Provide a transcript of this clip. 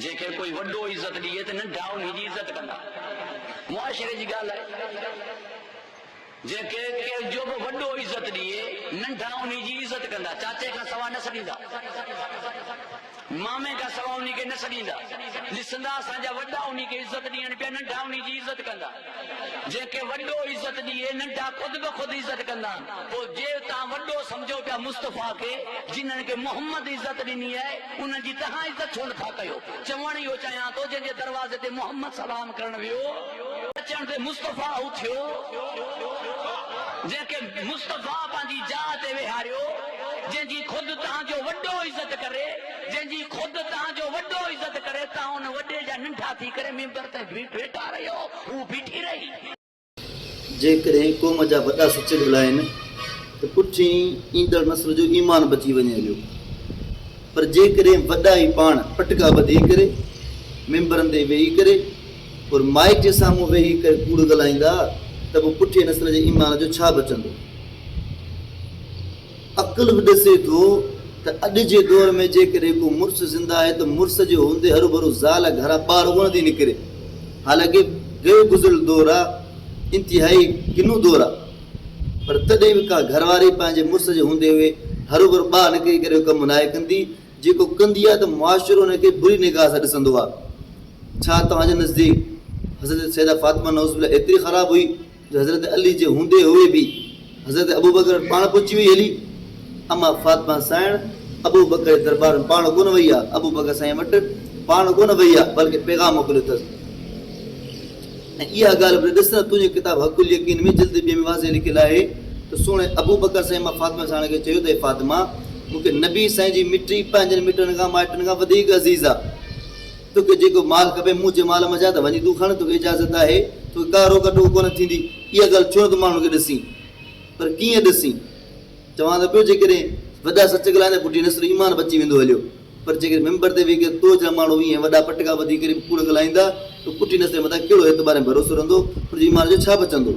जेके कोई वड्डो इज्जत दिए तो नंढा उन्हीं जी इज्जत कंदा मुआशरे जी गाल है जेके जो वड्डो इज्जत दिए नंढा उन्हीं जी इज्जत कंदा चाचे का सवा न सडींदा मामे का सवा उन्हीं के न सडींदा लिसंदा साजा वड्डा उन्हीं के इज्जत दियन पे नंढा उन्हीं जी इज्जत कंदा जेके वड्डो इज्जत दिए नंढा खुद ब खुद इज्जत कंदा तो जे ता वड्डो समझो पिया मुस्तफा के जिन्हनि के मोहम्मद इज्जत दिनी है उन्हनि जी तहां इज्जत छो नथा कयो चवण इहो चाहियां तो जंहिंजे दरवाज़े ते मोहम्मद सलाम करण वियो अचण ते मुस्तफा उथियो जेके मुस्तफा पंहिंजी जाह ते वेहारियो जंहिंजी खुद तव्हांजो वड्डो इज्जत करे जंहिंजी खुद तव्हांजो वड्डो इज्जत करे तव्हां उन वॾे जा नंढा थी करे मिंबर ते वेठा रहियो हू बीठी रही जेकॾहिं क़ौम जा वॾा सच ॻाल्हाइनि त पुठी ईंदड़ नस्ल जो ईमान बची वञे हलियो पर जेकॾहिं वॾा ई पाण पटका ॿधी करे मिंबरनि ते वेही करे और माइक जे साम्हूं वेही करे कूड़ ॻाल्हाईंदा त पोइ पुठे नस्ल जे ईमान जो छा बचंदो अक़ुल बि ॾिसे थो त अॼु जे दौर में जेकॾहिं को मुड़ुस ज़िंदा आहे त मुड़ुस जो हूंदे हरू भरू ज़ाल घरां ॿार कोन थी निकिरे हालांकि गयो गुज़िरियल दौर आहे इंतिहाई किनो दौर आहे पर तॾहिं बि का घरवारी पंहिंजे मुड़ुस जे हूंदे हुए हरू भरू ॿाहिरि निकिरी करे कमु नाहे कंदी जेको कंदी आहे त मुआशिरो हुनखे बुरी निगाह सां ॾिसंदो आहे छा तव्हांजे नज़दीक हज़रत सैदा फातिमा नौज़ुबिल्ला एतिरी ख़राबु हुई जो हज़रत अली जे हूंदे हुए बि हज़रत अबू बकर पाण पहुची वई हली अमा फातिमा साइण अबू बकर जे दरबार में पाण कोन वई आहे अबू बकर साईं वटि पाण कोन वई आहे बल्कि पैगाम मोकिलियो अथसि ऐं इहा ॻाल्हि बि ॾिस न तुंहिंजे किताब हक़ुल यकीन में जिल्द ॿिए में वाज़े लिखियलु आहे त सुहिणे अबू बकर साईं मां फातिमा साण खे चयो त फातिमा मूंखे नबी साईं जी मिटी पंहिंजनि मिटनि खां माइटनि खां वधीक अज़ीज़ आहे तोखे जेको माल खपे मुंहिंजे माल में जा त वञी तूं खण तोखे इजाज़त आहे तोखे का रोक टोक कोन थींदी इहा ॻाल्हि छो त माण्हू खे ॾिसी पर कीअं ॾिसी चवां त पियो जेकॾहिं वॾा सच ॻाल्हाईंदा पुठी नस्ल ईमान बची वेंदो हलियो पर जेकॾहिं मेंबर ते वेही करे तो जा माण्हू ईअं वॾा पटका ॿधी करे कूड़ ॻाल्हाईंदा त पुठी नस्ल मथां कहिड़ो एतबार में भरोसो रहंदो उनजे ईमान जो छा बचंदो।